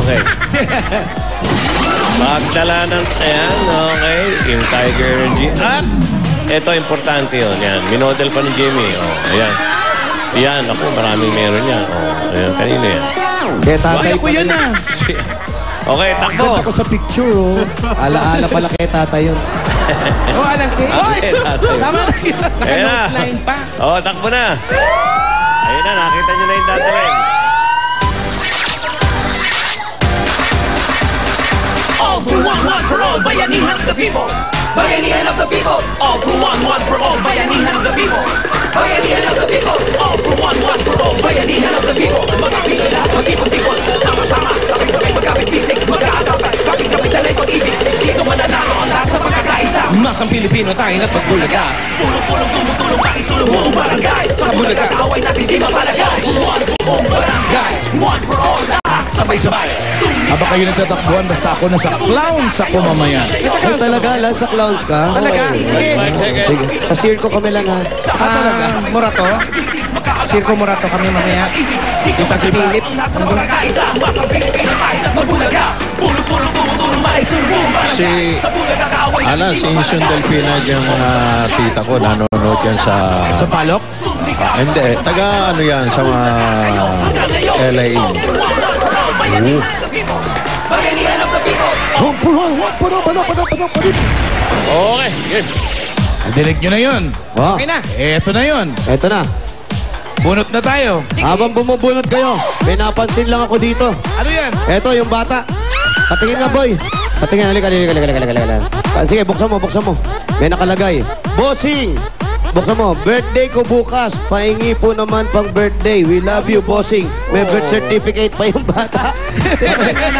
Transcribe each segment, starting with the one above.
Okay. Magdala ng... Ayan, okay. Yung Tiger Energy. At ito, importante yun. Yan. Minodel pa ni Jimmy. Oh, ayan. Ayan, ako, maraming meron yan. Oh, ayan, kanino yan? Kaya tatay ko yan ah. Okay, takbo. Ganda ko sa picture, oh. Alaala pala kay tatay yun. Oh, alam ko. Hoy! Tama na yun. Naka-nose line pa. Oh, takbo na. Ayun na, nakita nyo na yung dadaling. All for one for all, bayanihan of the people. Bayanihan of the people. All for one for all, bayanihan of the people. Bayanihan of the people. All for one for all, bayanihan of the people. Magkapit na lahat, mag-ipon-tipon. Sama-sama, sabay-sabay, magkapit-bisig, mag-aakapay. Kapit-kapit na lang pag-ibig. Dito mananalo ang lahat sa pagkakaisa. Masang Pilipino tayo na pagbulaga. Pulong-pulong, tumutulong tayo, sulong buong barangay. Sa Bulaga, away natin di mapalagay. One for buong barangay. One for all, lahat sabay-sabay. Aba kayo nagtatakbuhan, basta ako nasa clowns ako mamaya. Nasa clowns Talaga, lang sa clowns ka? Talaga? Sige. Sige. Sa circo kami lang, ha? Morato? Circo Morato kami mamaya. Kita si Philip. Si Alan, si Insun Delfina yung tita ko, nanonood yan sa... Sa palok? Hindi, taga ano yan, sa mga LA. Okay, yun. Dinig nyo na yun. Wow. Okay na. Eto na yun. Eto na. Bunot na tayo. Habang bumubunot kayo, may napansin lang ako dito. Ano yan? Eto, yung bata. Patingin nga, boy. Patingin, halika. Sige, buksan mo. May nakalagay. Bossing! Buksan mo. Birthday ko bukas. Pahingi po naman pang birthday. We love you, bossing. May birth certificate pa yung bata.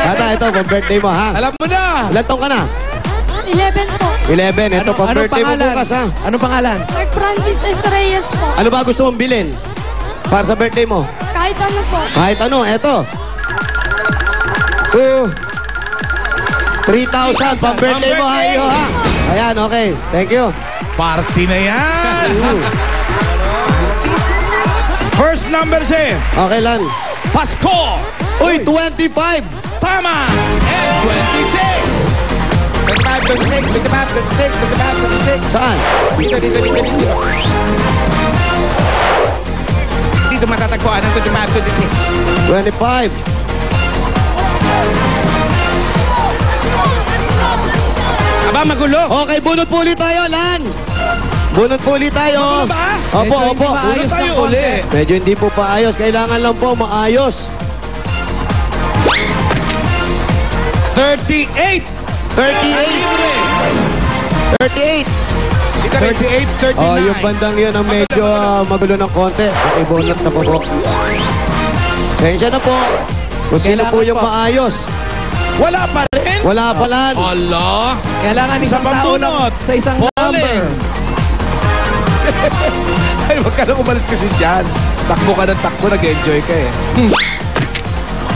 Bata, ito, pang birthday mo, ha? Alam mo na! Ilan taong ka na? 11 po. 11. Ito, pang birthday mo bukas, ha? Anong pangalan? Mark Francis S. Reyes po. Ano ba gusto mong bilhin? Para sa birthday mo? Kahit ano po. Kahit ano, eto. 3,000 pang birthday mo, hayo, ha? Ayan, okay. Thank you. Party na yan! First number si Okay lang. Pasko! Uy, 25! Tama! And 26! 25, 26. Saan? Dito. Dito matatagpuan ang 25, 26. 25. Aba, magulo. Okay, bunot po ulit tayo, Lan. Bunot po ulit tayo. Opo. Maayos na uli. Medyo hindi po paayos. Kailangan lang po maayos. 38! 38. 38, 39. Oh, yung bandang yun ang medyo magulo ng konti. Okay, bunot na po. Sensya na po. Kung sino po yung maayos. Wala pa rin? Wala pa, Lan. Allah! Kailangan isang tao lang sa isang number. Ay, wag ka na umalis kasi dyan. Takbo ka ng takbo, nag-enjoy ka eh.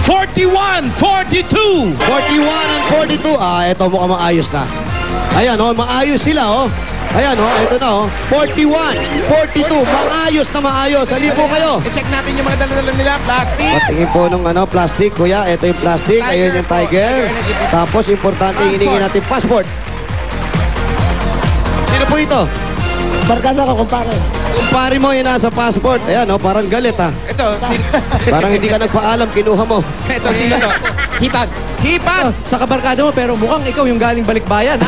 41, 42! 41 and 42. Ito mukhang maayos na. Ayan, maayos sila, Ayan, ito na, 41, 42. Maayos na maayos. Halika po kayo. I-check natin yung mga dala-dala nila. Plastic. Patingin po nung plastic, kuya. Ito yung plastic. Ayun yung Tiger. Tapos, importante yung hiningin natin passport. Sino po ito? Barkada ko, kumpare. Kumpare mo yung nasa passport. Ayan, parang galit, ha. Ito, Parang hindi ka nagpaalam, kinuha mo. ito, sino to? Hipag. Hipag! Sa kabarkada mo, pero mukhang ikaw yung galing balikbayan, ha?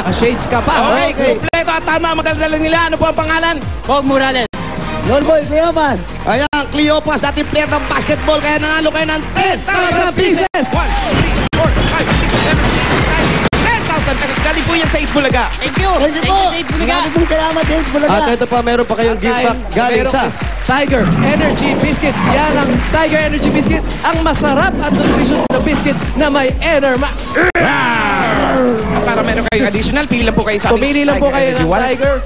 Shades ka pa. Okay, kumpleto at tama ang magdala nila. Ano po ang pangalan? Pog Morales. Lolboy, Cleopas. Ayan, Cleopas, dating player ng basketball. Kaya nanalo kayo ng 10,000 pieces. 1, 2, 3, 4, 5, 6, 7, 10,000. Galing po yan sa Itbulaga. Thank you. Thank you po. Sa Itbulaga. Maraming po salamat sa Itbulaga. At ito pa, meron pa kayong gift pack galing sa Tiger Energy Biscuit. Yan ang Tiger Energy Biscuit. Ang masarap at nutritious na biscuit na may Enermax. Para meron kayong additional, pili lang po kayo sa Pumili lang po kayo ng Tiger.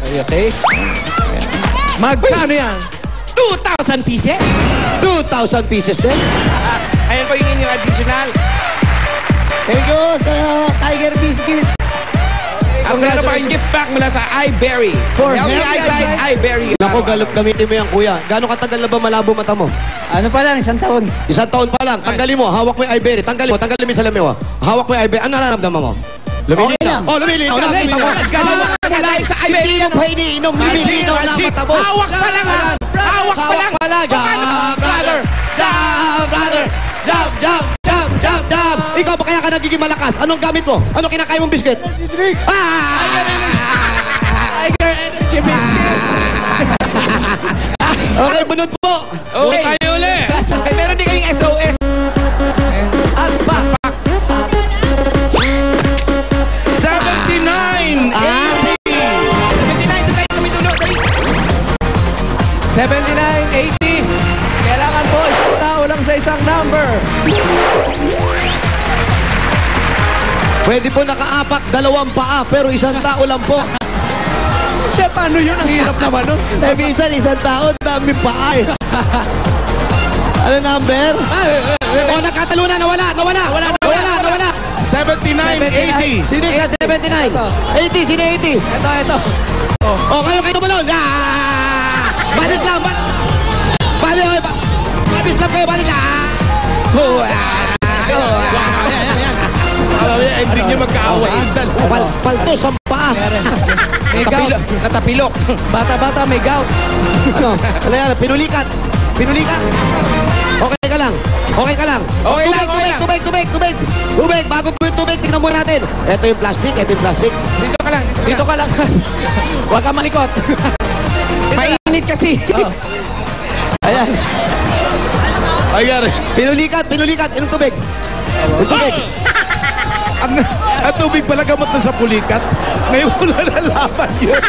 Okay. Magkano yan? 2,000 pieces. 2,000 pieces din. Ayan po yung inyong additional. Thank you sa Tiger Biscuit. Ang meron pa kayong gift pack mula sa iBerry. For Healthy healthy eyesight, eyesight. iBerry. Nako, gamitin mo yan, kuya. Gano'ng katagal na ba malabo mata mo? Ano pa lang, 1 taon. 1 taon pa lang. Tanggalin mo. Hawak mo yung iBerry. Tanggalin mo yung salamin mo. Hawak mo yung iBerry. Ano nararamdaman mo? Okay lang. Oh, lumilinaw. Nakita mo. Hawak ka pa lang sa iBerry. Hindi mo pa iniinom. Lumilinaw na mata mo. Hawak pa lang ha. Hawak pa lang. Jump, brother. Jump, brother. Jump, jump, jump, jump, jump. Ikaw ba kaya ka nagiging malakas? Anong gamit mo? Anong kinakain mong biscuit? Tiger Energy Biscuit. Okay, bunot po. Okay. Tayo uli. Meron din kayong SOS. At backpack. 79. 79. Tayo kami tulo. 7980. Kailangan po isang tao lang sa isang number. Pwede po nakaapak 2 paa, pero 1 tao lang po. Siya, paano yun? Ang hirap naman nun. Eh, minsan 1 tao, dami paa eh. Ano number? Oh, nagkatalunan, nawala. 79. 80. Sino ka 79? 80, sino 80? Ito. Oh, kayo tumalon. Badis lang, badis lang kayo, badis lang. Hindi nyo magkaaway. Paltos ang paa. May gout. Natapilok. Bata-bata may gout. Ano yan? Pinulikat. Okay ka lang. Okay lang. Tubig. Bago po yung tubig, tignan muna natin. Ito yung plastic. Dito ka lang. Dito ka lang. Huwag ka malikot. Mainit kasi. Ayan. Ayan. Pinulikat. Inom tubig. Yung tubig. Ang tubig pala gamot na sa pulikat. Ngayon wala na laban yun.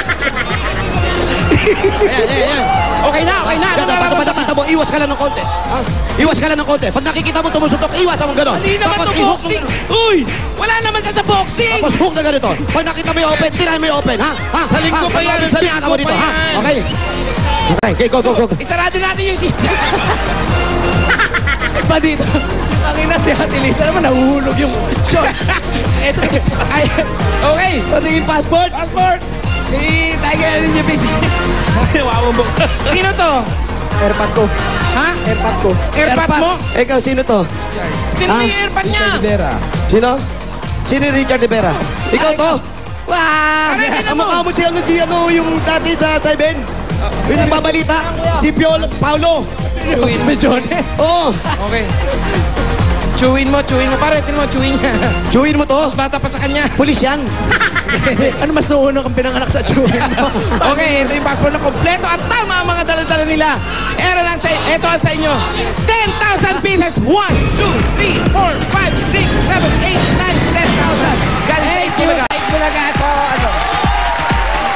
Ayan. Okay na. Pag nakita mo, iwas ka lang ng konti. Ha? Iwas ka lang ng konti. Pag nakikita mo tumusuntok, iwas mo gano'n. Hindi naman Tapos to i-hook boxing. mo- Uy! Wala naman siya sa boxing. Tapos hook na ganito. Pag nakita mo yung open, tirahin mo yung open, ha? Sa linggo pa yan, sa Tirahan mo linggo dito, pa ha? yan. Okay? Okay, go. Isarado natin yung Pa dito. Yung angin na si Ate Lisa naman nahuhulog yung shot. Ito. Ay, okay. Pati yung passport. Tiger Energy Biscuit. Sino to? Airpad ko. Ha? Airpad ko. Airpad mo? Ikaw, sino to? Sino yung airpad niya? Rivera. Sino? Sino yung Richard Rivera? Ikaw to? Wow! Aray, tingnan Ang mo. mukha mo si yung dati sa Saiben. Yung nagbabalita. Si Paulo. Mejones. Oo. Okay. Chewin mo. Pare, tingnan mo, chewin niya. Chewin mo to. Mas bata pa sa kanya. Pulis yan. Ano mas nauna kang pinanganak sa chewin mo? Okay, ito yung passport na kompleto at tama ang mga dala-dala nila. Ito ang sa inyo. 10,000 pieces. 1, 2, 3, 4, 5, 6, 7, 8, 9, 10,000. Galing sa Itbulaga.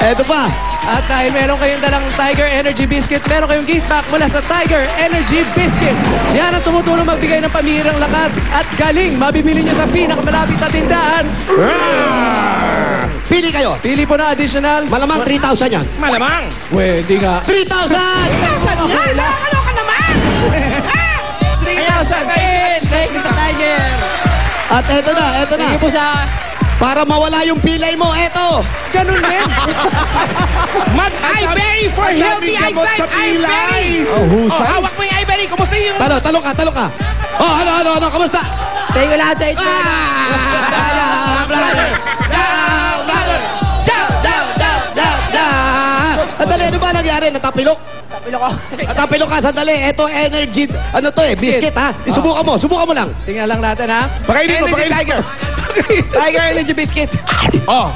Eto pa. At dahil meron kayong dalang Tiger Energy Biscuit, meron kayong gift pack mula sa Tiger Energy Biscuit. Yan ang tumutulong magbigay ng pamihirang lakas at galing. Mabibili nyo sa pinakamalapit na tindahan. Pili kayo. Pili po na additional. Malamang 3,000 yan. Malamang. Hindi nga. 3,000! 3,000 yan? Nakakalo ka naman. 3,000. Thank you sa Tiger. At eto na. Thank you po sa... Para mawala yung pilay mo, eto. Ganun din. Mag-iBerry for healthy eyesight. iBerry. Oh, hawak mo yung iBerry. Kumusta yung... Talo ka. Oh, ano, kamusta? Thank you lahat sa ito. Down, brother! Sandali, ano ba nangyari? Natapilok? Natapilok ka, sandali. Eto, energy, biscuit ha? Subukan mo lang. Tingnan lang natin ha. Pakainin mo. Tiger Energy Biscuit. Oh.